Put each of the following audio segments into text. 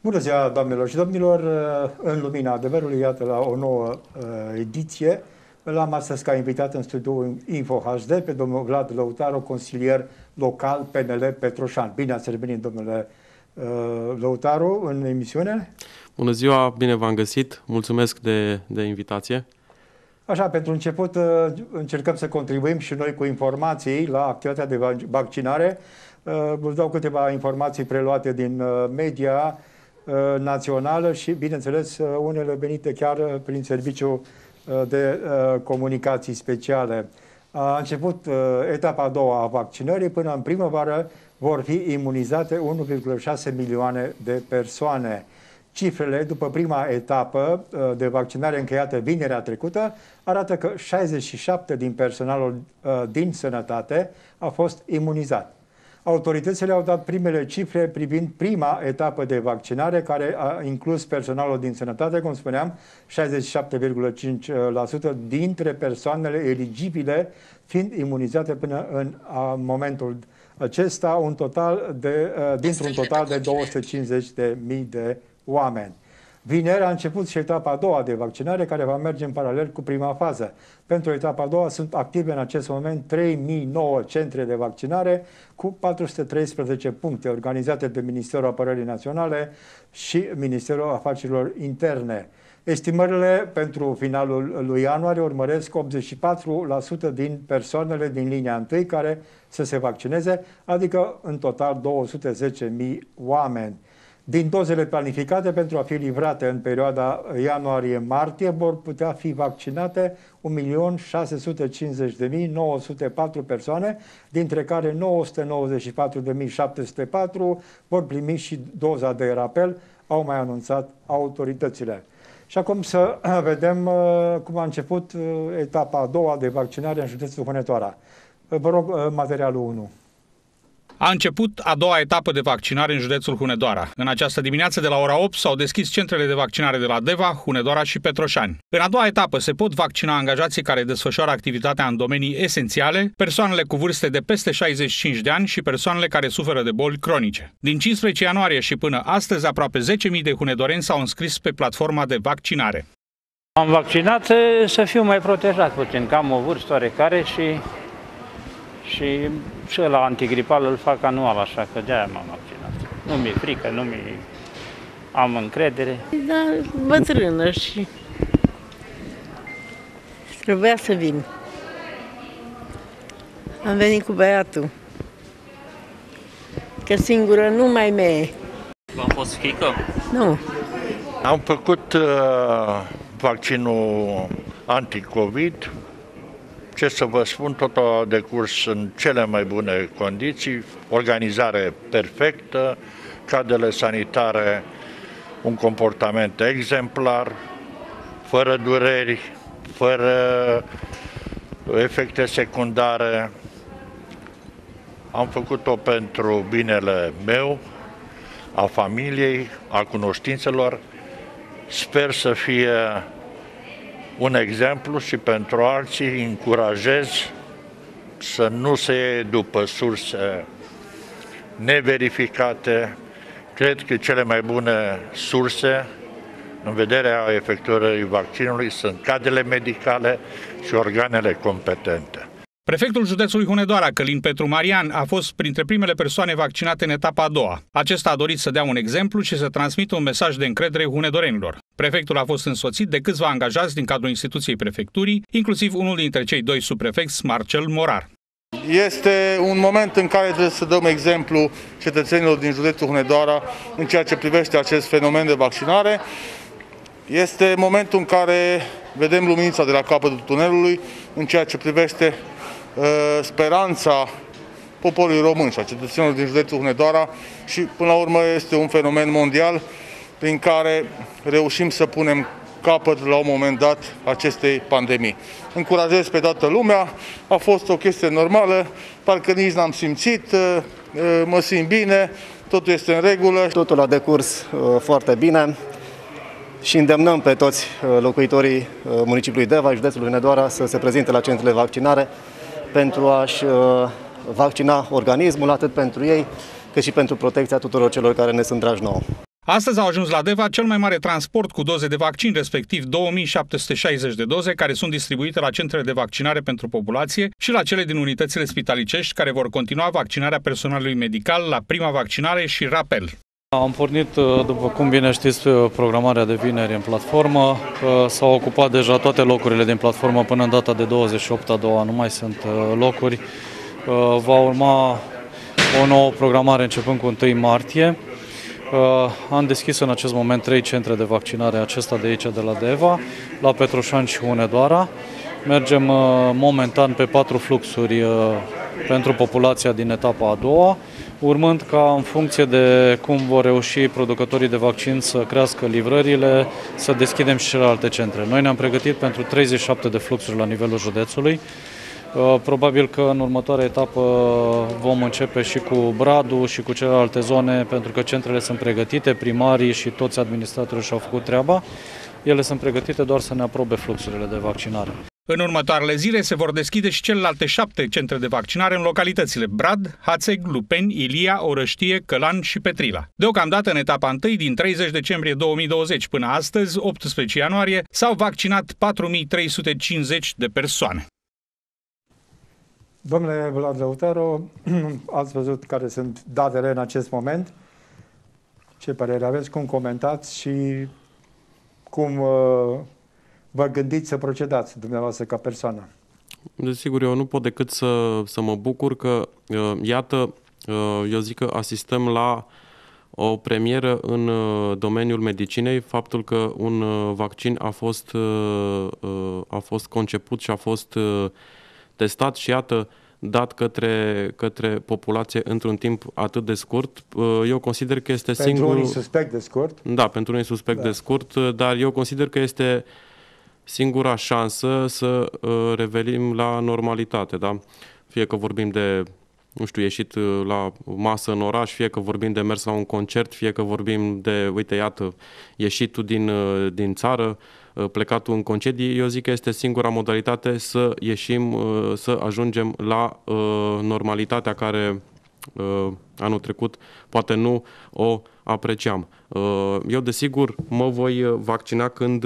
Bună ziua, doamnelor și domnilor! În lumina adevărului, iată, la o nouă ediție, l-am astăzi ca invitat în studioul Info HD pe domnul Vlad Lăutaru, consilier local PNL Petroșani. Bine ați revenit, domnule Lăutaru, în emisiune. Bună ziua, bine v-am găsit, mulțumesc de invitație. Așa, pentru început încercăm să contribuim și noi cu informații la activitatea de vaccinare. Vă dau câteva informații preluate din media națională și, bineînțeles, unele venite chiar prin serviciul de comunicații speciale. A început etapa a doua a vaccinării. Până în primăvară vor fi imunizate 1,6 milioane de persoane. Cifrele după prima etapă de vaccinare încheiată vinerea trecută arată că 67 din personalul din sănătate a fost imunizat. Autoritățile au dat primele cifre privind prima etapă de vaccinare, care a inclus personalul din sănătate, cum spuneam, 67,5% dintre persoanele eligibile fiind imunizate până în momentul acesta, dintr-un total de 250.000 de oameni. Vineri a început și etapa a doua de vaccinare, care va merge în paralel cu prima fază. Pentru etapa a doua sunt active în acest moment 3009 centre de vaccinare cu 413 puncte organizate de Ministerul Apărării Naționale și Ministerul Afacerilor Interne. Estimările pentru finalul lui ianuarie urmăresc 84% din persoanele din linia întâi care să se vaccineze, adică în total 210.000 oameni. Din dozele planificate pentru a fi livrate în perioada ianuarie-martie vor putea fi vaccinate 1.650.904 persoane, dintre care 994.704 vor primi și doza de rapel, au mai anunțat autoritățile. Și acum să vedem cum a început etapa a doua de vaccinare în județul Hunedoara. Vă rog, materialul 1. A început a doua etapă de vaccinare în județul Hunedoara. În această dimineață de la ora 8 s-au deschis centrele de vaccinare de la Deva, Hunedoara și Petroșani. În a doua etapă se pot vaccina angajații care desfășoară activitatea în domenii esențiale, persoanele cu vârste de peste 65 de ani și persoanele care suferă de boli cronice. Din 15 ianuarie și până astăzi, aproape 10.000 de hunedoreni s-au înscris pe platforma de vaccinare. Am vaccinat să fiu mai protejat puțin, că am o vârstă oarecare și la antigripal îl fac anual, așa că de-aia m-am vaccinat. Nu mi-e frică, am încredere. Da, bătrână și trebuia să vin. Am venit cu băiatul, că singură nu mai mee. V-am fost frică? Nu. Am făcut vaccinul anti-COVID. Ce să vă spun, tot a decurs în cele mai bune condiții, organizare perfectă, cadrele sanitare, un comportament exemplar, fără dureri, fără efecte secundare. Am făcut-o pentru binele meu, a familiei, a cunoștințelor. Sper să fie un exemplu și pentru alții. Încurajez să nu se iei după surse neverificate. Cred că cele mai bune surse în vederea efectuării vaccinului sunt cadrele medicale și organele competente. Prefectul județului Hunedoara, Călin Petru Marian, a fost printre primele persoane vaccinate în etapa a doua. Acesta a dorit să dea un exemplu și să transmită un mesaj de încredere hunedorenilor. Prefectul a fost însoțit de câțiva angajați din cadrul instituției prefecturii, inclusiv unul dintre cei doi subprefecți, Marcel Morar. Este un moment în care trebuie să dăm exemplu cetățenilor din județul Hunedoara în ceea ce privește acest fenomen de vaccinare. Este momentul în care vedem luminița de la capătul tunelului în ceea ce privește speranța poporului român și a cetățenilor din județul Hunedoara și, până la urmă, este un fenomen mondial prin care reușim să punem capăt la un moment dat acestei pandemii. Încurajez pe toată lumea, a fost o chestie normală, parcă nici n-am simțit, mă simt bine, totul este în regulă. Totul a decurs foarte bine și îndemnăm pe toți locuitorii municipiului Deva și județului Hunedoara să se prezinte la centrele de vaccinare pentru a-și vaccina organismul, atât pentru ei, cât și pentru protecția tuturor celor care ne sunt dragi nouă. Astăzi au ajuns la Deva cel mai mare transport cu doze de vaccin, respectiv 2760 de doze, care sunt distribuite la centrele de vaccinare pentru populație și la cele din unitățile spitalicești, care vor continua vaccinarea personalului medical la prima vaccinare și rapel. Am pornit, după cum bine știți, programarea de vineri în platformă. S-au ocupat deja toate locurile din platformă până în data de 28/2, nu mai sunt locuri. Va urma o nouă programare începând cu 1 martie. Am deschis în acest moment 3 centre de vaccinare, acesta de aici, de la Deva, la Petroșani și Hunedoara. Mergem momentan pe 4 fluxuri pentru populația din etapa a doua, urmând ca, în funcție de cum vor reuși producătorii de vaccin să crească livrările, să deschidem și celelalte centre. Noi ne-am pregătit pentru 37 de fluxuri la nivelul județului. Probabil că în următoarea etapă vom începe și cu Bradu și cu celelalte zone, pentru că centrele sunt pregătite, primarii și toți administratorii și-au făcut treaba. Ele sunt pregătite doar să ne aprobe fluxurile de vaccinare. În următoarele zile se vor deschide și celelalte 7 centre de vaccinare în localitățile Brad, Hațeg, Lupeni, Ilia, Orăștie, Călan și Petrila. Deocamdată, în etapa 1, din 30 decembrie 2020 până astăzi, 18 ianuarie, s-au vaccinat 4350 de persoane. Domnule Vlad Lăutaru, ați văzut care sunt datele în acest moment. Ce părere aveți, cum comentați și cum vă gândiți să procedați dumneavoastră ca persoană? Desigur, eu nu pot decât să mă bucur că, iată, eu zic că asistăm la o premieră în domeniul medicinei, faptul că un vaccin a fost conceput și a fost testat și, iată, dat către populație într-un timp atât de scurt. Eu consider că este Pentru unii suspect de scurt. Da, pentru unii suspect de scurt, dar eu consider că este singura șansă să revenim la normalitate, da? Fie că vorbim de, nu știu, ieșit la masă în oraș, fie că vorbim de mers la un concert, fie că vorbim de, uite, iată, ieșitul din țară, plecatul în concedii. Eu zic că este singura modalitate să ieșim, să ajungem la normalitatea care anul trecut poate nu o apreciam. Eu, desigur, mă voi vaccina când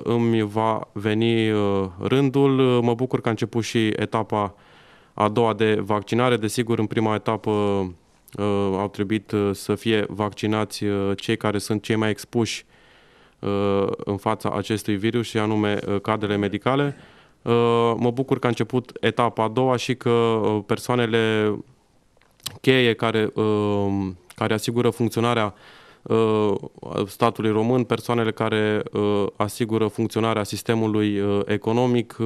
îmi va veni rândul. Mă bucur că a început și etapa a doua de vaccinare. Desigur, în prima etapă au trebuit să fie vaccinați cei care sunt cei mai expuși în fața acestui virus, și anume cadrele medicale. Mă bucur că a început etapa a doua și că persoanele cheie care asigură funcționarea statului român, persoanele care asigură funcționarea sistemului economic,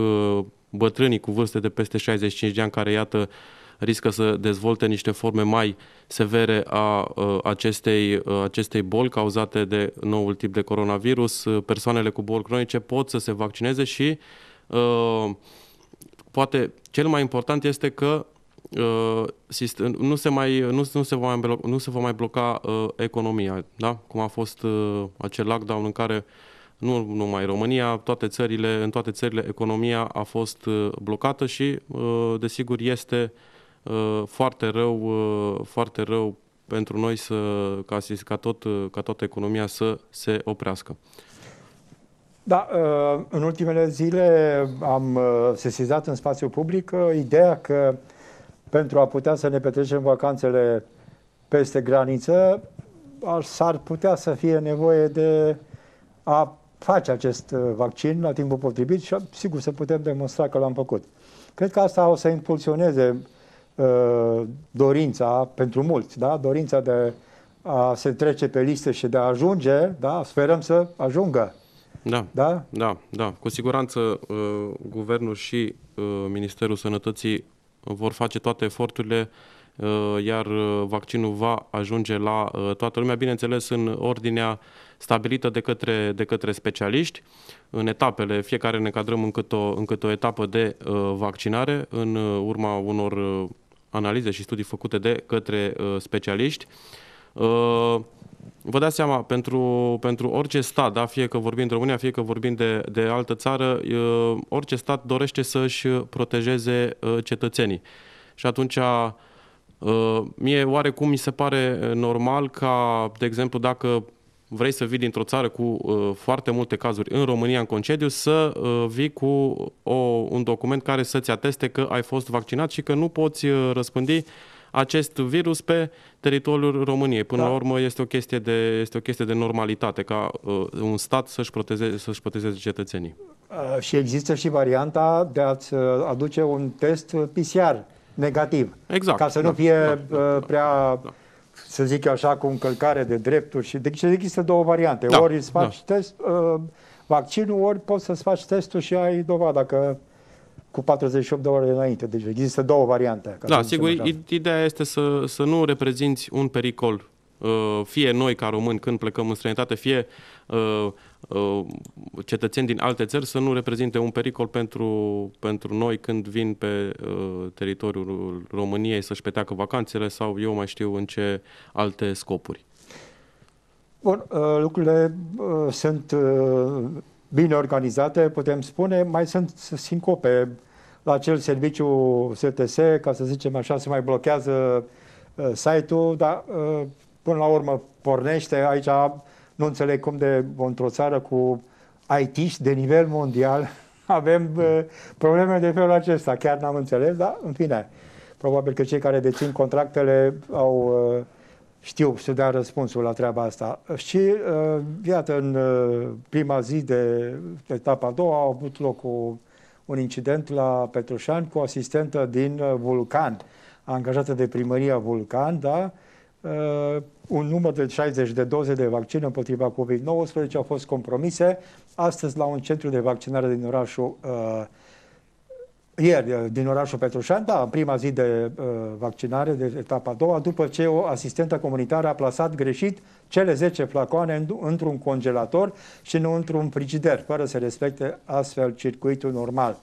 bătrânii cu vârste de peste 65 de ani, care, iată, riscă să dezvolte niște forme mai severe a acestei boli cauzate de noul tip de coronavirus. Persoanele cu boli cronice pot să se vaccineze și poate cel mai important este că nu se va mai bloca economia, da? Cum a fost acel lockdown în care nu numai România, în toate țările economia a fost blocată și desigur este foarte rău pentru noi ca toată economia să se oprească. Da, în ultimele zile am sesizat în spațiu public ideea că pentru a putea să ne petrecem vacanțele peste graniță, s-ar putea să fie nevoie de a face acest vaccin la timpul potrivit și sigur să putem demonstra că l-am făcut. Cred că asta o să impulsioneze dorința pentru mulți, da? Dorința de a se trece pe liste și de a ajunge, da? Sperăm să ajungă. Da. Cu siguranță Guvernul și Ministerul Sănătății vor face toate eforturile, iar vaccinul va ajunge la toată lumea, bineînțeles în ordinea stabilită de către specialiști, în etapele, fiecare ne încadrăm în câte o etapă de vaccinare, în urma unor analize și studii făcute de către specialiști. Vă dați seama, pentru orice stat, da, fie că vorbim de România, fie că vorbim de altă țară, orice stat dorește să-și protejeze cetățenii. Și atunci, mie oarecum mi se pare normal ca, de exemplu, dacă vrei să vii dintr-o țară cu foarte multe cazuri în România în concediu, să vii cu un document care să-ți ateste că ai fost vaccinat și că nu poți răspândi acest virus pe teritoriul României. Până la urmă este o chestie de normalitate ca un stat să-și protejeze cetățenii. Și există și varianta de a-ți aduce un test PCR negativ. Exact. Ca să nu fie prea, să zic așa, cu încălcare de drepturi. Și deci există două variante. Ori îți faci test, vaccinul, ori poți să-ți faci testul și ai dovada că cu 48 de ore înainte. Deci există două variante. Da, sigur, ideea este să nu reprezinți un pericol, fie noi ca români când plecăm în străinătate, fie cetățeni din alte țări, să nu reprezinte un pericol pentru noi când vin pe teritoriul României să-și petreacă vacanțele sau eu mai știu în ce alte scopuri. Bun, lucrurile sunt bine organizate, putem spune, mai sunt sincope. La acel serviciu STS, ca să zicem așa, se mai blochează site-ul, dar până la urmă pornește. Aici nu înțeleg cum într-o țară cu IT-ști de nivel mondial avem probleme de felul acesta. Chiar n-am înțeles, dar în fine, probabil că cei care dețin contractele știu să dea răspunsul la treaba asta. Și iată, în prima zi de etapa a doua a avut loc un incident la Petroșani cu o asistentă din Vulcan, angajată de primăria Vulcan, da? Un număr de 60 de doze de vaccin împotriva COVID-19 au fost compromise astăzi la un centru de vaccinare din orașul ieri, din orașul Petroșani, da, în prima zi de vaccinare, de etapa a doua, după ce o asistentă comunitară a plasat greșit cele 10 flacoane într-un congelator și nu într-un frigider, fără să respecte astfel circuitul normal.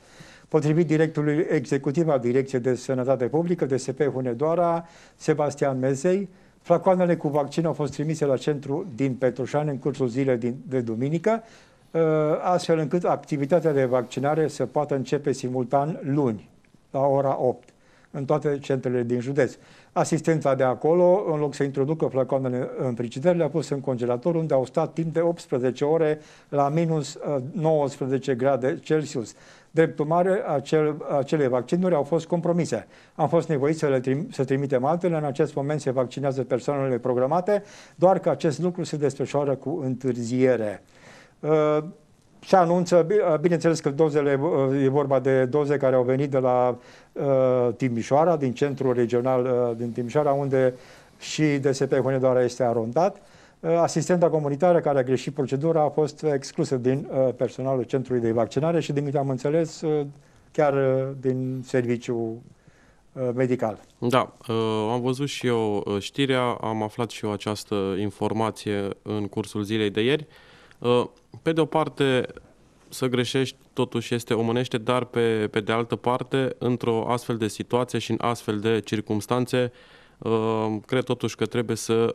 Potrivit directorului executiv al Direcției de Sănătate Publică, DSP Hunedoara, Sebastian Mezei, flacoanele cu vaccin au fost trimise la centru din Petroșani în cursul zilei de duminică, astfel încât activitatea de vaccinare să poată începe simultan luni, la ora 8, în toate centrele din județ. Asistența de acolo, în loc să introducă flacoanele în frigider, le-a pus în congelator, unde au stat timp de 18 ore la minus 19 grade Celsius. Drept urmare, acele vaccinuri au fost compromise. Am fost nevoiți să trimitem altele. În acest moment se vaccinează persoanele programate, doar că acest lucru se desfășoară cu întârziere. Se anunță, bineînțeles că dozele, e vorba de doze care au venit de la Timișoara, din centrul regional din Timișoara, unde și DSP Hunedoara este arondat. Asistenta comunitară care a greșit procedura a fost exclusă din personalul centrului de vaccinare și, din câte am înțeles, chiar din serviciul medical. Da, am văzut și eu știrea, am aflat și eu această informație în cursul zilei de ieri. Pe de o parte, să greșești totuși este omânește, dar pe de altă parte, într-o astfel de situație și în astfel de circumstanțe, cred totuși că trebuie să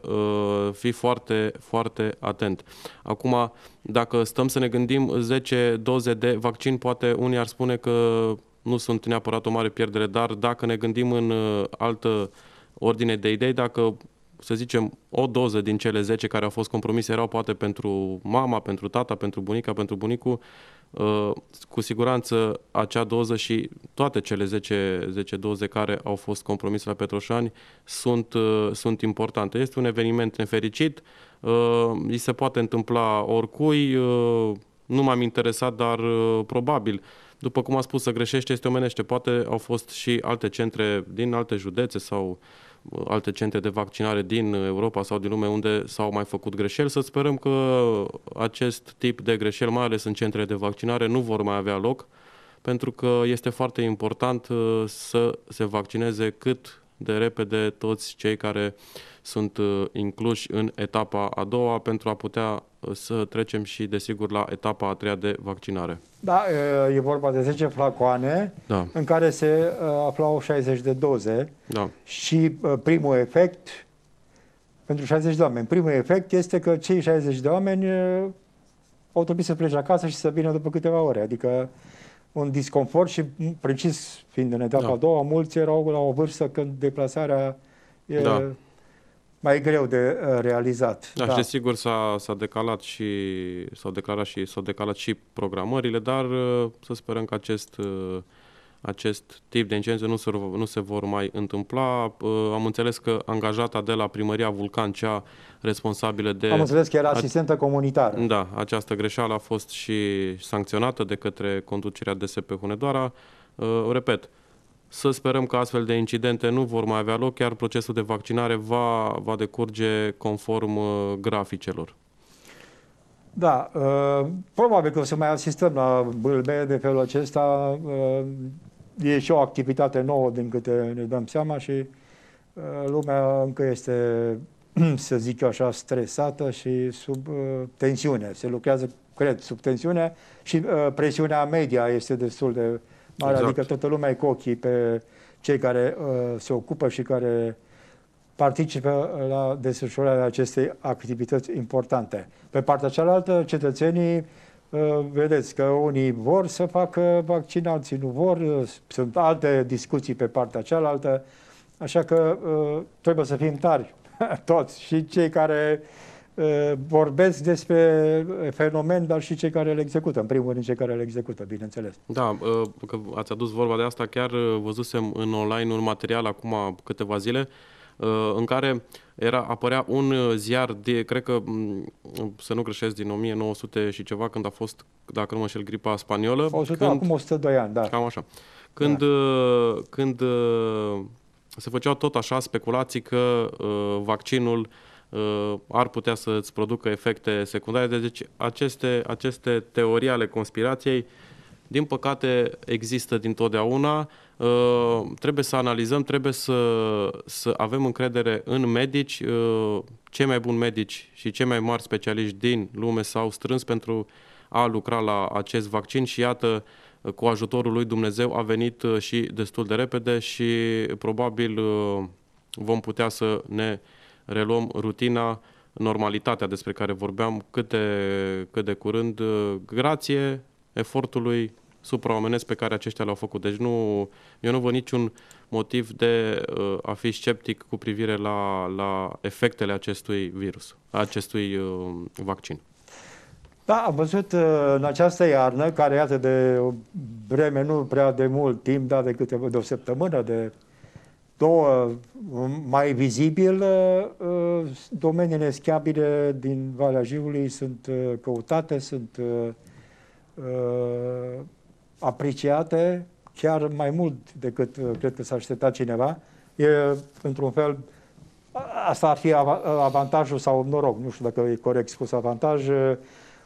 fii foarte, foarte atent. Acum, dacă stăm să ne gândim 10 doze de vaccin, poate unii ar spune că nu sunt neapărat o mare pierdere, dar dacă ne gândim în altă ordine de idei, dacă, să zicem, o doză din cele 10 care au fost compromise erau poate pentru mama, pentru tata, pentru bunica, pentru bunicul, cu siguranță acea doză și toate cele 10 doze care au fost compromise la Petroșani sunt importante. Este un eveniment nefericit, îi se poate întâmpla oricui, nu m-am interesat, dar probabil, după cum a spus, să greșește este omenește. Poate au fost și alte centre din alte județe sau alte centre de vaccinare din Europa sau din lume unde s-au mai făcut greșeli. Să sperăm că acest tip de greșeli, mai ales în centrele de vaccinare, nu vor mai avea loc, pentru că este foarte important să se vaccineze cât de repede toți cei care sunt incluși în etapa a doua pentru a putea să trecem și, desigur, la etapa a treia de vaccinare. Da, e vorba de 10 flacoane, da, în care se aflau 60 de doze, da, și primul efect, pentru 60 de oameni, primul efect este că cei 60 de oameni au trebuit să plece acasă și să vină după câteva ore, adică un disconfort și, precis fiind în etapa a doua, mulți erau la o vârstă când deplasarea e mai greu de realizat. Da, și desigur s-au declarat și programările, dar să sperăm că acest tip de incidente nu se vor mai întâmpla. Am înțeles că angajata de la Primăria Vulcan, cea responsabilă de... Am înțeles că era asistentă comunitară. Da, această greșeală a fost și sancționată de către conducerea DSP Hunedoara. Repet, să sperăm că astfel de incidente nu vor mai avea loc, iar procesul de vaccinare va decurge conform graficelor. Da, probabil că o să mai asistăm la bâlbe de felul acesta. E și o activitate nouă din câte ne dăm seama și lumea încă este, să zic eu așa, stresată și sub tensiune. Se lucrează, cred, sub tensiune și presiunea media este destul de mare, exact. Adică toată lumea e cu ochii pe cei care se ocupă și care participă la desfășurarea acestei activități importante. Pe partea cealaltă, cetățenii, vedeți că unii vor să facă vaccin, alții nu vor, sunt alte discuții pe partea cealaltă, așa că trebuie să fim tari, toți, și cei care vorbesc despre fenomen, dar și cei care le execută, în primul rând cei care le execută, bineînțeles. Da, că ați adus vorba de asta, chiar văzusem în online un material acum câteva zile, în care apărea un ziar de, cred că, să nu greșesc, din 1900 și ceva, când a fost, dacă nu mă înșel, gripa spaniolă. Acum 102 ani, da. Cam așa. Când se făceau tot așa speculații că vaccinul ar putea să-ți producă efecte secundare. Deci aceste teorii ale conspirației, din păcate, există dintotdeauna. Trebuie să analizăm, trebuie să avem încredere în medici. Cei mai buni medici și cei mai mari specialiști din lume s-au strâns pentru a lucra la acest vaccin și iată, cu ajutorul lui Dumnezeu a venit și destul de repede și probabil vom putea să ne reluăm rutina, normalitatea despre care vorbeam cât de curând, grație efortului supraomenesc pe care aceștia l-au făcut. Deci eu nu văd niciun motiv de a fi sceptic cu privire la efectele acestui virus, acestui vaccin. Da, am văzut în această iarnă, care iată de o vreme nu prea de mult timp, dar de o săptămână, de două, mai vizibil, domeniile schiabile din Valea Jiului sunt căutate, sunt apreciate, chiar mai mult decât cred că s-a așteptat cineva. E, într-un fel, asta ar fi avantajul sau noroc, nu știu dacă e corect spus avantaj,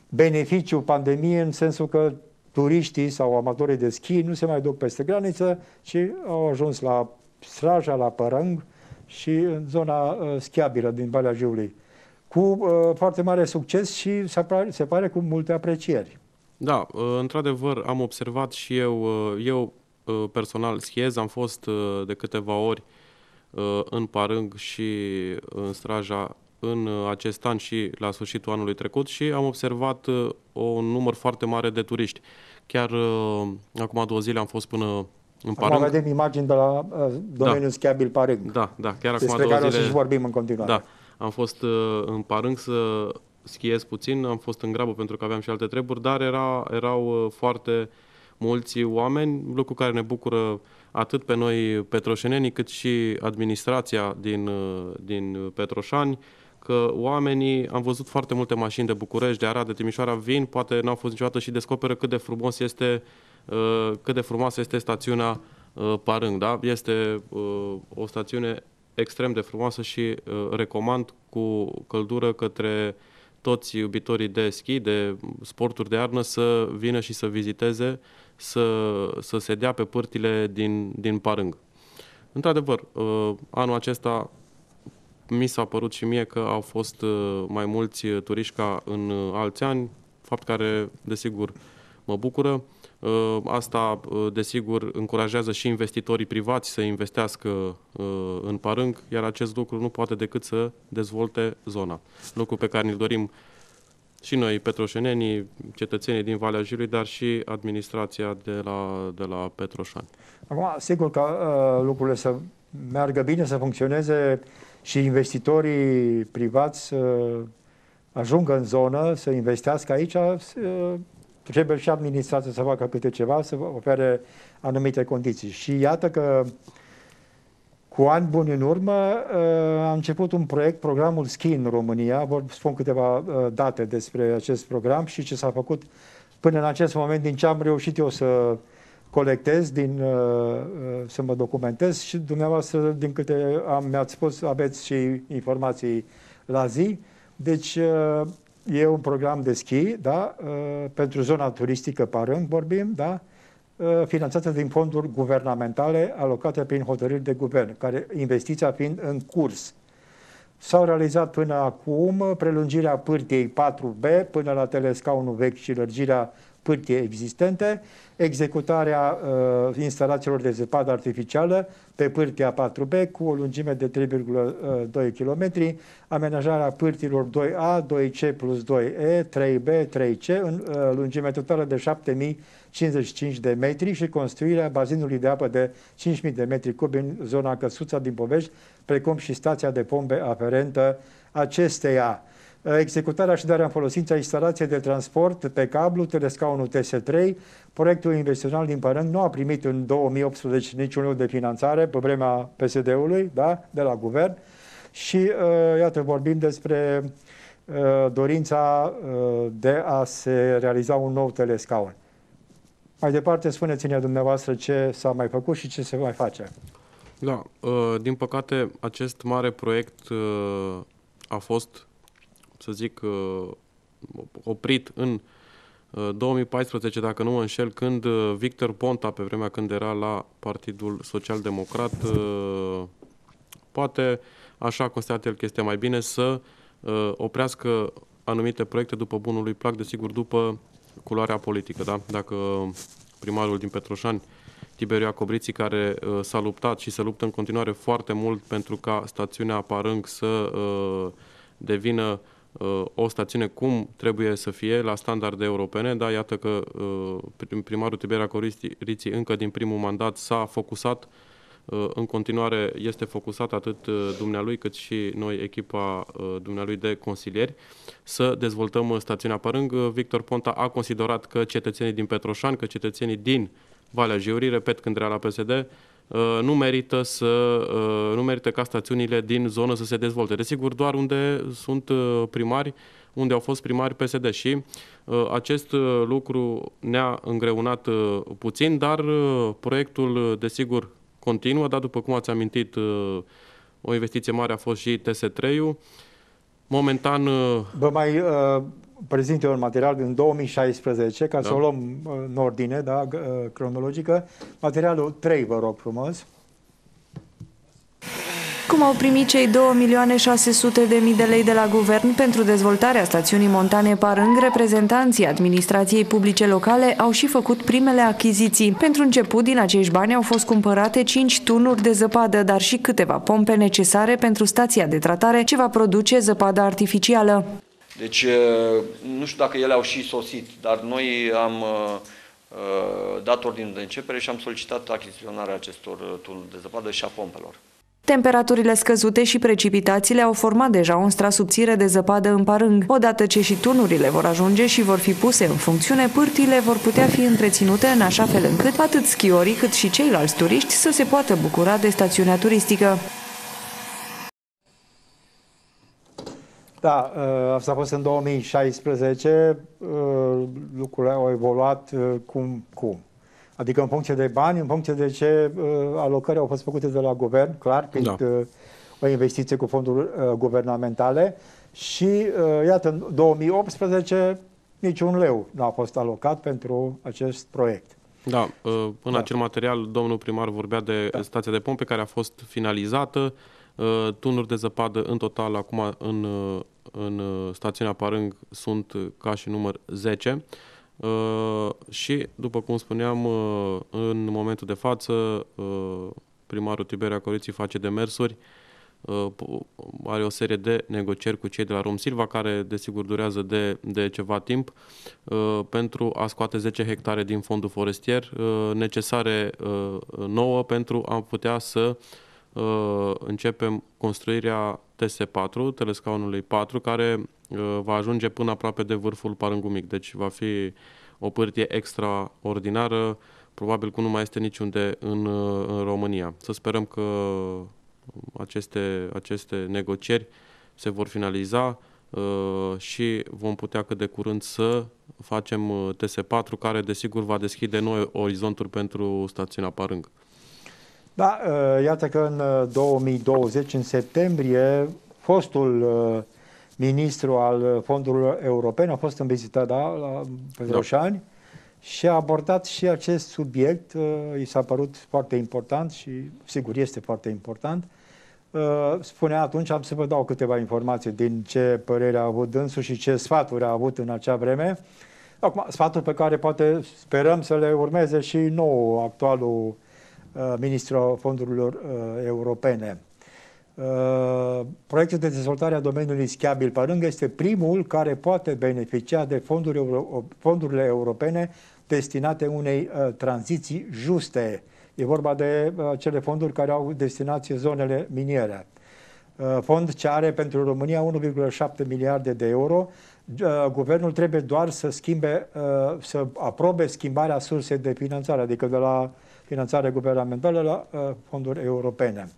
beneficiul pandemiei în sensul că turiștii sau amatorii de schi nu se mai duc peste graniță, ci au ajuns la Straja, la Părâng și în zona schiabilă din Valea Jiului. Cu foarte mare succes și se pare cu multe aprecieri. Da, într-adevăr am observat și eu personal schiez, am fost de câteva ori în Părâng și în Straja în acest an și la sfârșitul anului trecut și am observat un număr foarte mare de turiști. Chiar acum 2 zile am fost până în Părâng. Acum vedem imagini de la domeniul schiabil Părâng. Da, chiar acum 2 zile. Despre care o să-și vorbim în continuare. Da, am fost în Părâng să schiez puțin, am fost în grabă pentru că aveam și alte treburi, dar erau foarte mulți oameni, lucru care ne bucură atât pe noi petroșenenii, cât și administrația din Petroșani, că oamenii, am văzut foarte multe mașini de București, de Arad, de Timișoara, vin, poate n-au fost niciodată și descoperă cât de frumoasă este stațiunea Părâng, da? Este o stațiune extrem de frumoasă și recomand cu căldură către toți iubitorii de schi, de sporturi de iarnă, să vină și să viziteze, să se dea pe pârtile din Părâng. Într-adevăr, anul acesta mi s-a părut și mie că au fost mai mulți turiști ca în alți ani, fapt care, desigur, mă bucură. Asta, desigur, încurajează și investitorii privați să investească în Părâng, iar acest lucru nu poate decât să dezvolte zona. Lucru pe care ne-l dorim și noi, petroșenenii, cetățenii din Valea Jiului, dar și administrația de la Petroșani. Acum, sigur că lucrurile meargă bine, să funcționeze și investitorii privați să ajungă în zonă, să investească aici, trebuie și administrația să facă câte ceva, să ofere anumite condiții. Și iată că cu ani buni în urmă a început un proiect, programul SCHI în România. Vă spun câteva date despre acest program și ce s-a făcut până în acest moment, din ce am reușit eu să colectez, să mă documentez și dumneavoastră, din câte mi-ați spus, aveți și informații la zi. Deci e un program de schi, da? Pentru zona turistică Parâng vorbim, da? Finanțată din fonduri guvernamentale alocate prin hotărâri de guvern, care investiția fiind în curs. S-au realizat până acum prelungirea pârtiei 4B până la telescaunul vechi și lărgirea pârtiei existente, executarea instalațiilor de zăpadă artificială pe pârtia 4B cu o lungime de 3,2 km, amenajarea pârtilor 2A, 2C plus 2E, 3B, 3C, în lungime totală de 7055 de metri și construirea bazinului de apă de 5000 de metri cubi în zona Căsuța din Povești, precum și stația de pompe aferentă acesteia. Executarea și darea în folosință a instalației de transport pe cablu, telescaunul TS3. Proiectul investițional din Parâng nu a primit în 2018 niciun leu de finanțare pe vremea PSD-ului, da? De la guvern. Și iată, vorbim despre dorința de a se realiza un nou telescaun. Mai departe, spuneți-ne dumneavoastră ce s-a mai făcut și ce se mai face. Da, din păcate, acest mare proiect a fost, să zic, oprit în 2014, dacă nu mă înșel, când Victor Ponta, pe vremea când era la Partidul Social Democrat, poate așa a considerat el că este mai bine să oprească anumite proiecte după bunul lui plac, desigur după culoarea politică. Da? Dacă primarul din Petroșani, Tiberiu Iacobriții, care s-a luptat și se luptă în continuare foarte mult pentru ca stațiunea Parâng să devină o stațiune cum trebuie să fie, la standarde europene, dar iată că primarul Tiberiu Iacobriții încă din primul mandat s-a focusat, în continuare este focusat atât dumnealui cât și noi, echipa dumnealui de consilieri, să dezvoltăm stațiunea Parâng. Victor Ponta a considerat că cetățenii din Petroșani, că cetățenii din Valea Jiurii, repet, când era la PSD, nu merită ca stațiunile din zonă să se dezvolte. Desigur, doar unde sunt primari, unde au fost primari PSD și acest lucru ne-a îngreunat puțin, dar proiectul, desigur, continuă, dar după cum ați amintit, o investiție mare a fost și TS3-ul. Momentan... Vă mai prezint eu un material din 2016, ca să o luăm în ordine, da, cronologică. Materialul 3, vă rog frumos. Cum au primit cei 2.600.000 de lei de la guvern pentru dezvoltarea stațiunii montane Parâng, reprezentanții administrației publice locale au și făcut primele achiziții. Pentru început, din acești bani au fost cumpărate 5 tunuri de zăpadă, dar și câteva pompe necesare pentru stația de tratare ce va produce zăpadă artificială. Deci, nu știu dacă ele au și sosit, dar noi am dat ordinul de începere și am solicitat achiziționarea acestor tunuri de zăpadă și a pompelor. Temperaturile scăzute și precipitațiile au format deja un strat subțire de zăpadă în Parâng. Odată ce și tunurile vor ajunge și vor fi puse în funcțiune, pârtiile vor putea fi întreținute în așa fel încât atât schiorii cât și ceilalți turiști să se poată bucura de stațiunea turistică. Da, asta a fost în 2016, lucrurile au evoluat cum. Adică în funcție de bani, în funcție de ce alocări au fost făcute de la guvern, clar, fiind o investiție cu fonduri guvernamentale și iată, în 2018 niciun leu n-a fost alocat pentru acest proiect. Da, în acel material domnul primar vorbea de stația de pompe care a fost finalizată, tunuri de zăpadă în total acum în stațiunea Parâng sunt ca și număr 10. Și, după cum spuneam, în momentul de față, primarul Tiberiu Iacobriții face demersuri, are o serie de negocieri cu cei de la Romsilva, care, desigur, durează de ceva timp, pentru a scoate 10 hectare din fondul forestier, necesare nouă pentru a putea să începem construirea TS4, telescaunului 4, care va ajunge până aproape de vârful Parângul Mic. Deci va fi o pârtie extraordinară, probabil că nu mai este niciunde în România. Să sperăm că aceste negocieri se vor finaliza și vom putea cât de curând să facem TS4, care desigur va deschide noi orizonturi pentru stațiunea Parâng. Da, iată că în 2020, în septembrie, fostul ministru al fondurilor europene a fost în vizită la Petroșani și a abordat și acest subiect. I s-a părut foarte important și sigur este foarte important. Spunea atunci, am să vă dau câteva informații din ce părere a avut dânsul și ce sfaturi a avut în acea vreme. Acum, sfaturi pe care poate sperăm să le urmeze și nou actualul ministru al fondurilor europene. Proiectul de dezvoltare a domeniului schiabil Parâng este primul care poate beneficia de fondurile europene destinate unei tranziții juste. E vorba de cele fonduri care au destinație zonele miniere. Fond ce are pentru România 1,7 miliarde de euro. Guvernul trebuie doar să aprobe schimbarea sursei de finanțare, adică de la finanțare guvernamentală la fonduri europene.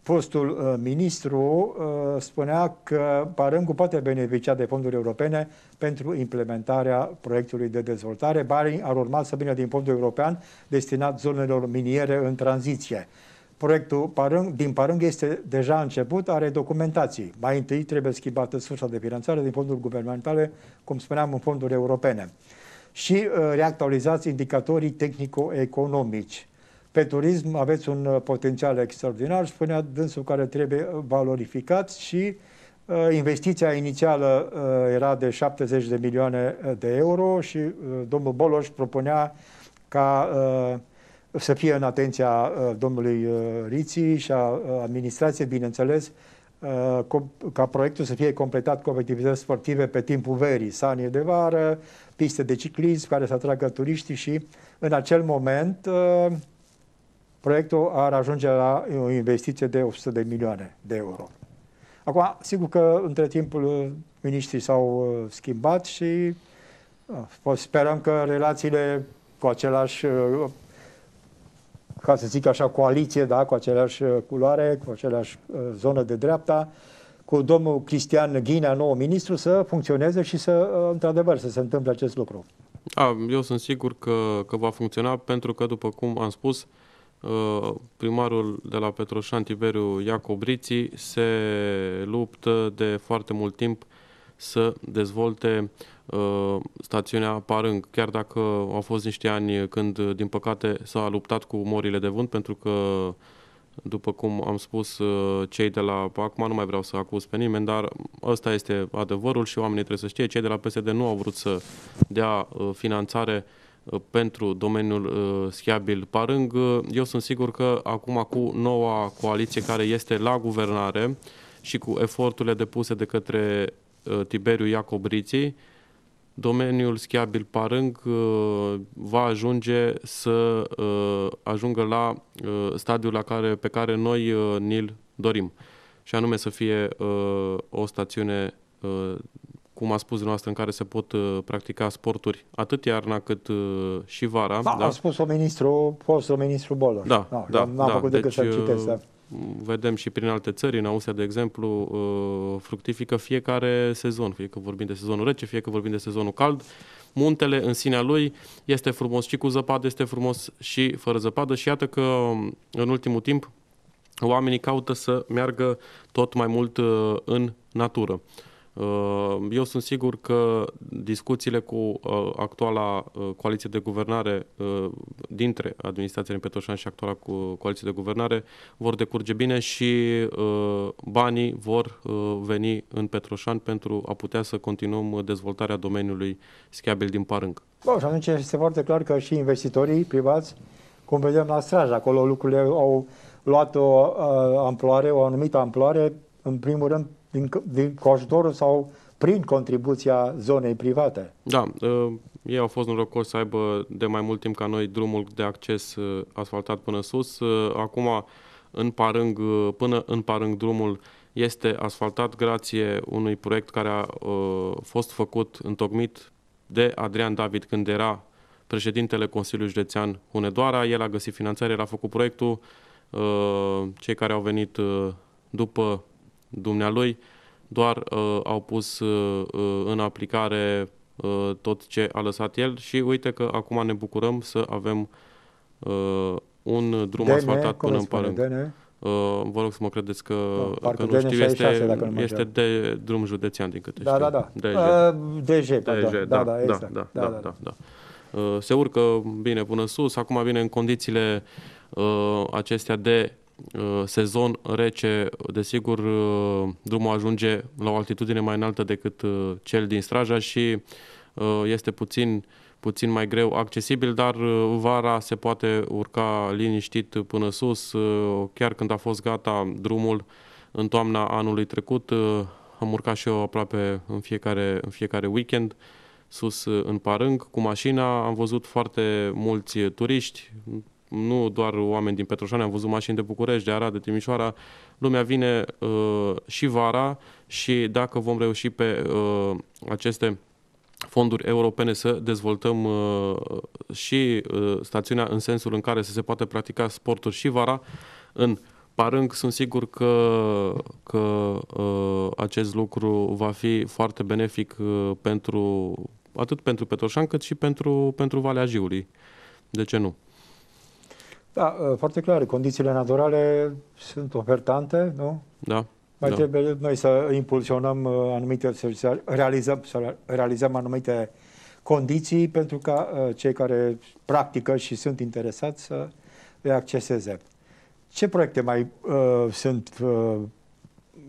Fostul ministru spunea că Parângul poate beneficia de fonduri europene pentru implementarea proiectului de dezvoltare. Banii ar urma să vină din fondul european destinat zonelor miniere în tranziție. Proiectul din Parâng este deja început, are documentații. Mai întâi trebuie schimbată sursa de finanțare din fonduri guvernamentale, cum spuneam, în fonduri europene. Și reactualizați indicatorii tehnico-economici. Pe turism aveți un potențial extraordinar, spunea dânsul, care trebuie valorificat și investiția inițială era de 70 de milioane de euro și domnul Boloș propunea ca să fie în atenția domnului Riții și a administrației, bineînțeles, ca proiectul să fie completat cu activități sportive pe timpul verii, sanie de vară, piste de ciclism care să atragă turiștii și în acel moment proiectul ar ajunge la o investiție de 100 de milioane de euro. Acum, sigur că între timp miniștrii s-au schimbat și sperăm că relațiile cu același, ca să zic așa, coaliție, da, cu aceleași culoare, cu aceleași zonă de dreapta, cu domnul Cristian Ghinea, nou ministru, să funcționeze și să, într-adevăr, să se întâmple acest lucru. Eu sunt sigur că va funcționa, pentru că, după cum am spus, primarul de la Petroșani, Tiberiu Iacobriții, se luptă de foarte mult timp să dezvolte stațiunea Parâng, chiar dacă au fost niște ani când, din păcate, s-a luptat cu morile de vânt, pentru că, după cum am spus, cei de la, acum nu mai vreau să acuz pe nimeni, dar ăsta este adevărul și oamenii trebuie să știe, cei de la PSD nu au vrut să dea finanțare pentru domeniul schiabil Parâng. Eu sunt sigur că acum, cu noua coaliție care este la guvernare și cu eforturile depuse de către Tiberiu Iacobriții, domeniul schiabil Parâng va ajunge să ajungă la stadiul pe care noi ni-l dorim, și anume să fie o stațiune, cum a spus dumneavoastră, în care se pot practica sporturi atât iarna cât și vara. Da, a spus fostul ministru Boloș. N-am făcut decât să-l citesc. Vedem și prin alte țări, în Austria, de exemplu, fructifică fiecare sezon, fie că vorbim de sezonul rece, fie că vorbim de sezonul cald. Muntele în sinea lui este frumos și cu zăpadă, este frumos și fără zăpadă și iată că în ultimul timp oamenii caută să meargă tot mai mult în natură. Eu sunt sigur că discuțiile cu actuala coaliție de guvernare dintre administrația din Petroșani și actuala coaliție de guvernare vor decurge bine și banii vor veni în Petroșani pentru a putea să continuăm dezvoltarea domeniului schiabil din Parâng. Și atunci este foarte clar că și investitorii privați, cum vedem la Straj, acolo lucrurile au luat o anumită amploare, în primul rând cu ajutorul sau prin contribuția zonei private. Da, Ei au fost norocoși să aibă de mai mult timp ca noi drumul de acces asfaltat până sus. Acum, până în Parâng drumul este asfaltat grație unui proiect care a fost întocmit de Adrian David când era președintele Consiliului Județean Hunedoara. El a găsit finanțare, el a făcut proiectul. Cei care au venit după dumnealui doar au pus în aplicare tot ce a lăsat el și uite că acum ne bucurăm să avem un drum asfaltat până în Parâng. Vă rog să mă credeți că nu știu, este de drum județean din câte știu. Da. DG, da. Se urcă bine până sus, acum bine în condițiile acestea de sezon rece, desigur drumul ajunge la o altitudine mai înaltă decât cel din Straja și este puțin mai greu accesibil, dar vara se poate urca liniștit până sus. Chiar când a fost gata drumul în toamna anului trecut, am urcat și eu aproape în fiecare weekend sus în Parâng cu mașina. Am văzut foarte mulți turiști, nu doar oameni din Petroșani, am văzut mașini de București, de Arad, de Timișoara. Lumea vine și vara și dacă vom reuși pe aceste fonduri europene să dezvoltăm și stațiunea în sensul în care să se poate practica sporturi și vara în Parâng, sunt sigur că acest lucru va fi foarte benefic atât pentru Petroșani cât și pentru Valea Jiului. De ce nu? Da, foarte clar, condițiile naturale sunt ofertante, nu? Da. Mai trebuie noi să impulsionăm anumite, să realizăm anumite condiții pentru ca cei care practică și sunt interesați să le acceseze. Ce proiecte mai sunt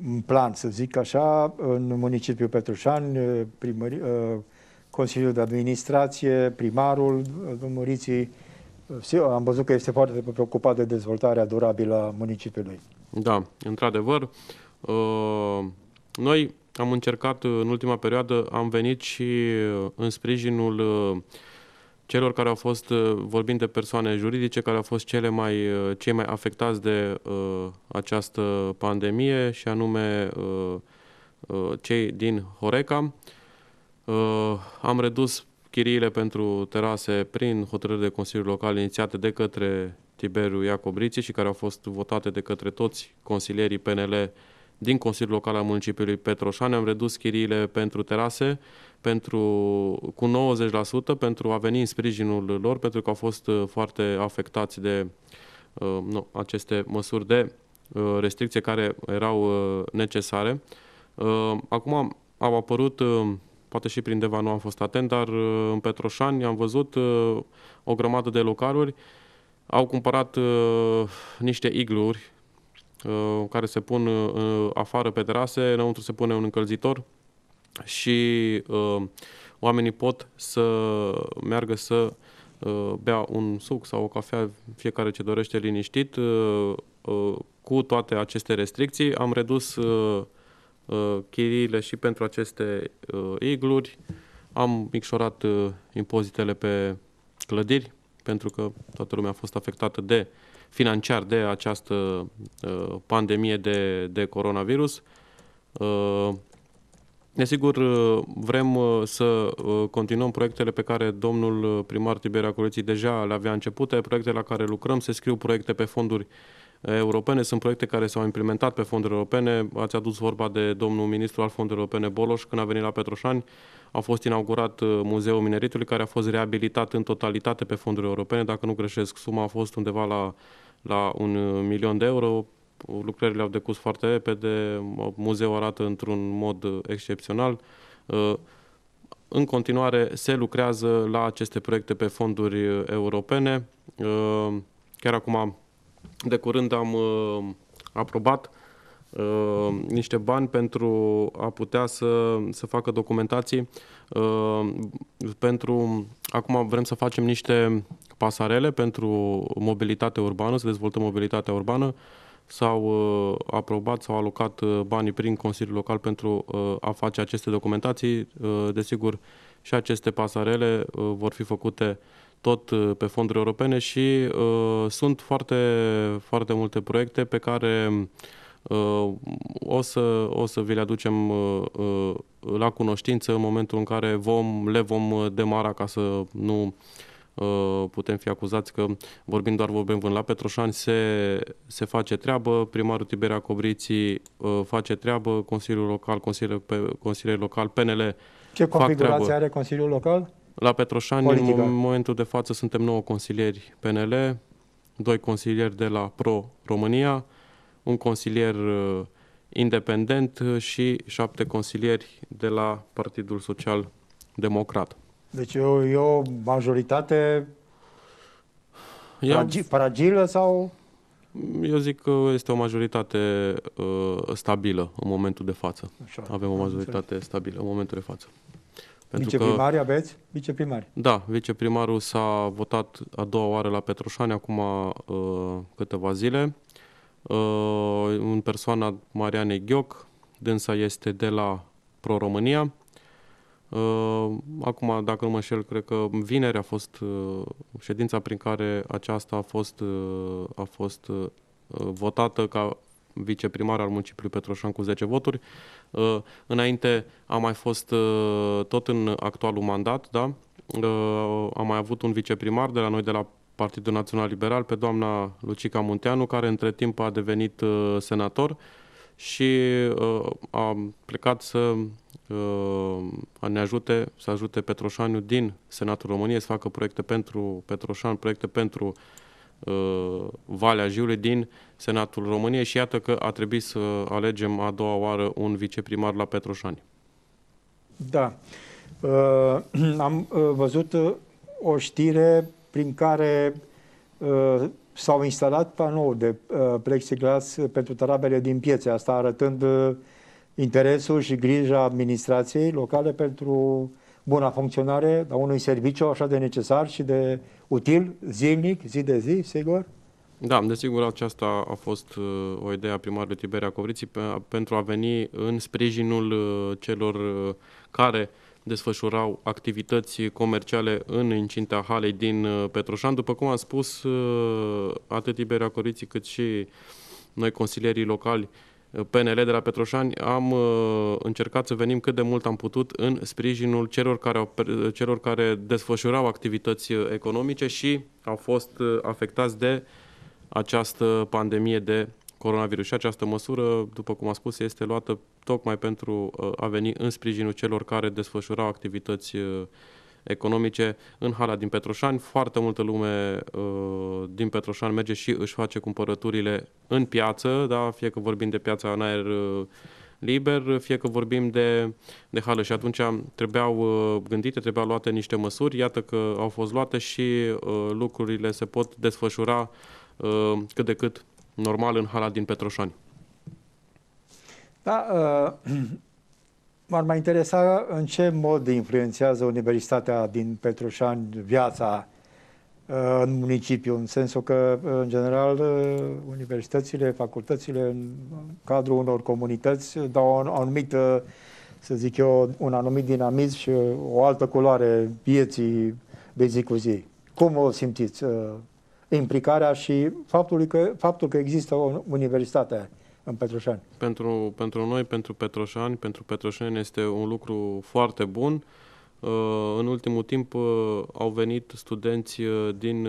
în plan, să zic așa, în municipiul Petroșani, Consiliul de Administrație, primarul, domnul Riții? Am văzut că este foarte preocupat de dezvoltarea durabilă a municipiului. Da, într-adevăr. Noi am încercat în ultima perioadă, am venit și în sprijinul celor care au fost, vorbind de persoane juridice, care au fost cei mai afectați de această pandemie, și anume cei din Horeca. Am redus chiriile pentru terase prin hotărâri de Consiliul Local inițiate de către Tiberiu Iacob Riții și care au fost votate de către toți consilierii PNL din Consiliul Local al municipiului Petroșani. Am redus chiriile pentru terase cu 90% pentru a veni în sprijinul lor, pentru că au fost foarte afectați de aceste măsuri de restricție care erau necesare. Acum au apărut, poate și prin Deva nu am fost atent, dar în Petroșani am văzut o grămadă de localuri. Au cumpărat niște igluuri care se pun afară pe terase, înăuntru se pune un încălzitor și oamenii pot să meargă să bea un suc sau o cafea, fiecare ce dorește liniștit. Cu toate aceste restricții am redus chiriile și pentru aceste igluri, am micșorat impozitele pe clădiri, pentru că toată lumea a fost afectată financiar de această pandemie de coronavirus. Desigur, vrem să continuăm proiectele pe care domnul primar Tiberiu Iacob Riții deja le avea începute, proiecte la care lucrăm, se scriu proiecte pe fonduri europene, sunt proiecte care s-au implementat pe fonduri europene. Ați adus vorba de domnul ministru al fondurilor europene Boloș, când a venit la Petroșani. A fost inaugurat Muzeul Mineritului, care a fost reabilitat în totalitate pe fonduri europene. Dacă nu greșesc, suma a fost undeva la 1 milion de euro. Lucrările au decurs foarte repede, muzeul arată într-un mod excepțional. În continuare se lucrează la aceste proiecte pe fonduri europene. Chiar acum, de curând, am aprobat niște bani pentru a putea să facă documentații. Acum vrem să facem niște pasarele pentru mobilitate urbană, să dezvoltăm mobilitatea urbană. S-au aprobat, s-au alocat banii prin Consiliul Local pentru a face aceste documentații. Desigur, și aceste pasarele vor fi făcute tot pe fonduri europene și sunt foarte multe proiecte pe care o să vi le aducem la cunoștință în momentul în care le vom demara, ca să nu putem fi acuzați că vorbim vânt. La Petroșani se face treabă, primarul Tiberia Cobriții face treabă, Consiliul Local, Consiliul Local, PNL. Ce configurație are Consiliul Local? La Petroșani, Politică. în momentul de față, suntem 9 consilieri PNL, 2 consilieri de la Pro-România, un consilier independent și 7 consilieri de la Partidul Social Democrat. Deci e o majoritate fragilă sau? Eu zic că este o majoritate stabilă în momentul de față. Așa, avem o majoritate stabilă în momentul de față. Viceprimari aveți? Viceprimari? Da, viceprimarul s-a votat a doua oară la Petroșani, acum câteva zile. În persoana Marianei Ghioc, dânsa este de la Pro-România. Acum, dacă nu mă înșel, cred că vineri a fost ședința prin care aceasta a fost votată ca viceprimar al municipiului Petroșani cu 10 voturi. Înainte a mai fost tot în actualul mandat, da? Am mai avut un viceprimar de la noi, de la Partidul Național Liberal, pe doamna Lucica Munteanu, care între timp a devenit senator și a plecat să ne ajute Petroșaniul din Senatul României să facă proiecte pentru Petroșani, proiecte pentru Valea Jiului din Senatul României și iată că a trebuit să alegem a doua oară un viceprimar la Petroșani. Da. Am văzut o știre prin care s-au instalat panouri de plexiglas pentru tarabele din piețe, asta arătând interesul și grija administrației locale pentru buna funcționare a unui serviciu așa de necesar și de util, zilnic, zi de zi, sigur? Da, desigur, aceasta a fost o idee a primarului Tiberia Cobriții pentru a veni în sprijinul celor care desfășurau activități comerciale în incinta halei din Petroșani. După cum am spus, atât Tiberia Cobriții cât și noi, consilierii locali PNL de la Petroșani, am încercat să venim cât de mult am putut în sprijinul celor care desfășurau activități economice și au fost afectați de această pandemie de coronavirus. Și această măsură, după cum am spus, este luată tocmai pentru a veni în sprijinul celor care desfășurau activități economice în hala din Petroșani. Foarte multă lume din Petroșani merge și își face cumpărăturile în piață, da? Fie că vorbim de piața în aer liber, fie că vorbim de hală. Și atunci trebuiau gândite, trebuiau luate niște măsuri. Iată că au fost luate și lucrurile se pot desfășura cât de cât normal în hala din Petroșani. Da, m-ar mai interesa în ce mod influențează Universitatea din Petroșani viața în municipiu, în sensul că, în general, universitățile, facultățile, în cadrul unor comunități, dau o anumită, să zic eu, un anumit dinamism și o altă culoare vieții de zi cu zi. Cum o simțiți? Implicarea și faptul că există o universitate în Petroșani. Pentru noi, pentru Petroșani, pentru petroșeni este un lucru foarte bun. În ultimul timp au venit studenți din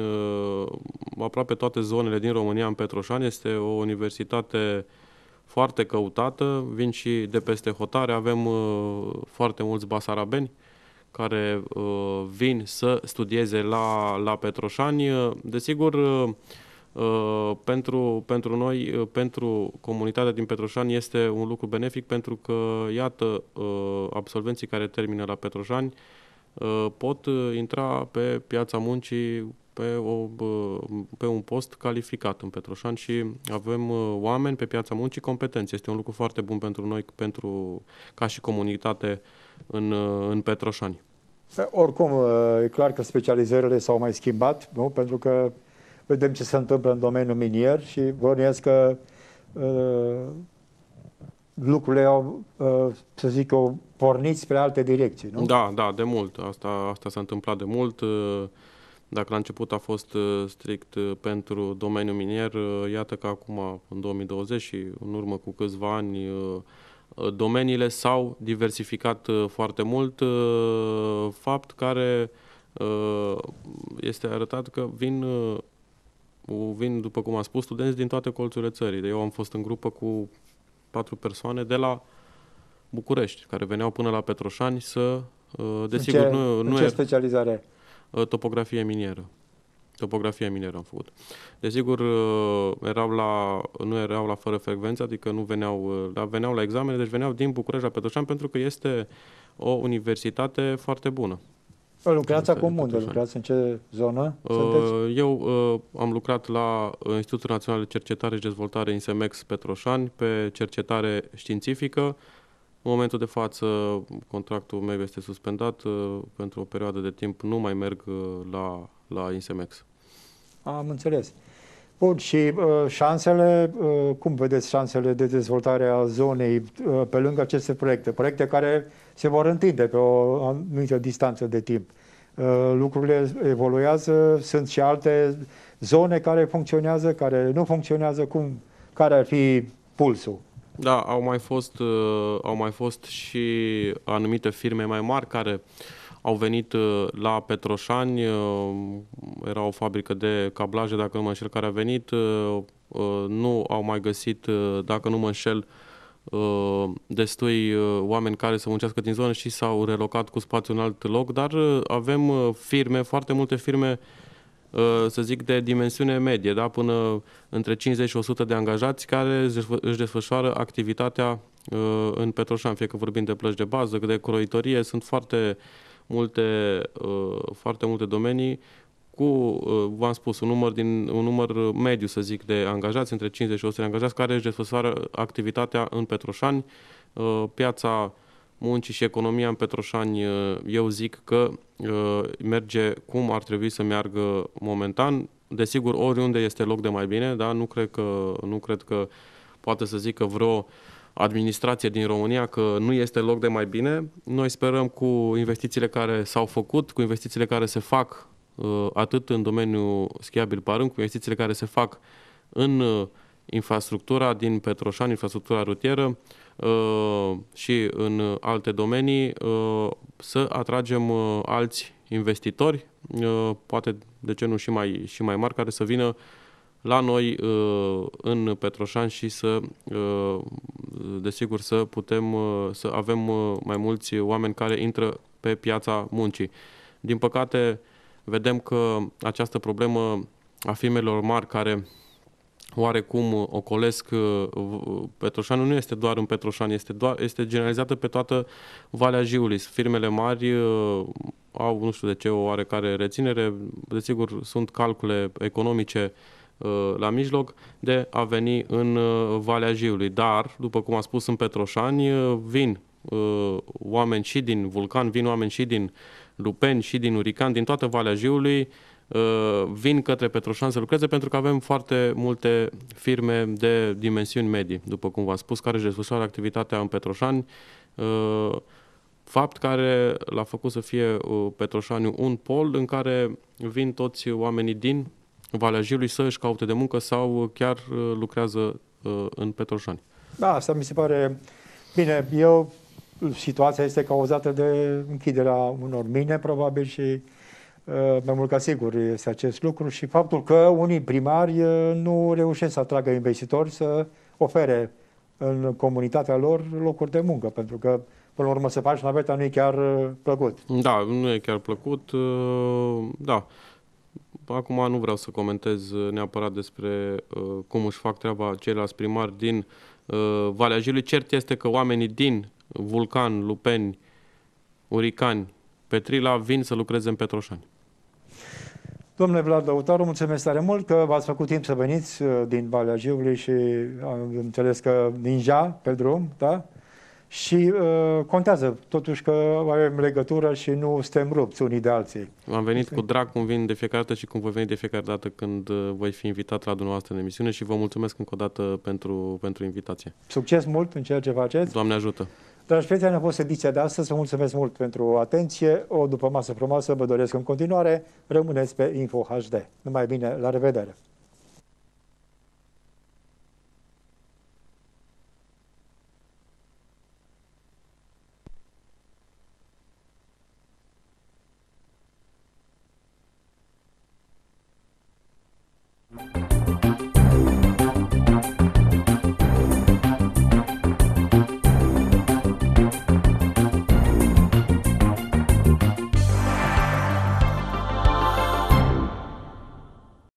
aproape toate zonele din România în Petroșani. Este o universitate foarte căutată, vin și de peste hotare. Avem foarte mulți basarabeni care vin să studieze la Petroșani. Desigur, pentru noi, pentru comunitatea din Petroșani, este un lucru benefic pentru că, iată, absolvenții care termină la Petroșani pot intra pe piața muncii pe un post calificat în Petroșani și avem oameni pe piața muncii competenți. Este un lucru foarte bun pentru noi, ca și comunitate în Petroșani. Oricum, e clar că specializările s-au mai schimbat, nu? Pentru că vedem ce se întâmplă în domeniul minier și bănuiesc că lucrurile au, să zic eu, pornit spre alte direcții, nu? Da, de mult. Asta s-a întâmplat de mult. Dacă la început a fost strict pentru domeniul minier, iată că acum, în 2020 și în urmă cu câțiva ani, domeniile s-au diversificat foarte mult, fapt care este arătat că vin, după cum am spus, studenți din toate colțurile țării. Eu am fost în grupă cu 4 persoane de la București, care veneau până la Petroșani să... Desigur, în ce specializare? Topografie minieră. Topografie minieră am făcut. Desigur, nu erau la fără frecvență, adică nu veneau la examene, deci veneau din București la Petroșani, pentru că este o universitate foarte bună. Lucrați acum unde? Lucrați în ce zonă sunteți? Eu am lucrat la Institutul Național de Cercetare și Dezvoltare INSEMEX Petroșani pe cercetare științifică. În momentul de față, contractul meu este suspendat pentru o perioadă de timp. Nu mai merg la INSEMEX. Am înțeles. Bun, și șansele, cum vedeți șansele de dezvoltare a zonei pe lângă aceste proiecte? Proiecte care se vor întinde pe o anumită distanță de timp. Lucrurile evoluează, sunt și alte zone care funcționează, care nu funcționează. Care ar fi pulsul? Da, au mai fost și anumite firme mai mari care au venit la Petroșani. Era o fabrică de cablaje, dacă nu mă înșel, care a venit. Nu au mai găsit, dacă nu mă înșel, destui oameni care să muncească din zonă și s-au relocat cu spațiu în alt loc, dar avem firme, foarte multe firme, să zic, de dimensiune medie, da? Până între 50 și 100 de angajați care își desfășoară activitatea în Petroșani, fie că vorbim de plăci de bază, de croitorie, sunt foarte multe domenii cu, v-am spus, un număr mediu, să zic, de angajați, între 50 și 100 de angajați care își desfășoară activitatea în Petroșani. Piața muncii și economia în Petroșani, eu zic că merge cum ar trebui să meargă momentan. Desigur, oriunde este loc de mai bine, da? Nu cred că poate să zică vreo administrație din România că nu este loc de mai bine. Noi sperăm, cu investițiile care s-au făcut, cu investițiile care se fac atât în domeniul schiabil Parâng, cu investițiile care se fac în infrastructura din Petroșani, infrastructura rutieră și în alte domenii, să atragem alți investitori, poate, de ce nu, și mai mari, care să vină la noi în Petroșani și desigur, să putem să avem mai mulți oameni care intră pe piața muncii. Din păcate, vedem că această problemă a firmelor mari care oarecum ocolesc Petroșani nu este doar în Petroșani, este generalizată pe toată Valea Jiului. Firmele mari au, nu știu de ce, o oarecare reținere. Desigur, sunt calcule economice la mijloc de a veni în Valea Jiului. Dar, după cum am spus, în Petroșani vin oameni și din Vulcan, vin oameni și din Lupeni, și din Urican, din toată Valea Jiului, vin către Petroșani să lucreze, pentru că avem foarte multe firme de dimensiuni medii, după cum v-am spus, care își desfășoară activitatea în Petroșani, fapt care l-a făcut să fie Petroșani un pol în care vin toți oamenii din Valea Jiului să își caute de muncă sau chiar lucrează în Petroșani. Da, asta mi se pare bine. Situația este cauzată de închiderea unor mine, probabil, și mai mult ca sigur este acest lucru, și faptul că unii primari nu reușesc să atragă investitori să ofere în comunitatea lor locuri de muncă, pentru că, până la urmă, să faci naveta nu e chiar plăcut. Da, nu e chiar plăcut, da. Acum nu vreau să comentez neapărat despre cum își fac treaba ceilalți primari din Valea Jiului. Cert este că oamenii din Vulcan, Lupeni, Uricani, Petrila vin să lucreze în Petroșani. Domnule Vlad Lăutaru, mulțumesc tare mult că v-ați făcut timp să veniți din Valea Jiului și am înțeles că ninja pe drum, da? și contează totuși că avem legătură și nu suntem rupți unii de alții. Am venit cu drag, cum vin de fiecare dată și cum voi veni de fiecare dată când voi fi invitat la dumneavoastră în emisiune și vă mulțumesc încă o dată pentru invitație. Succes mult în ceea ce faceți. Doamne ajută! Dragi prieteni, a fost ediția de astăzi. Vă mulțumesc mult pentru atenție. O după masă frumoasă vă doresc în continuare. Rămâneți pe Info HD. Numai bine, la revedere!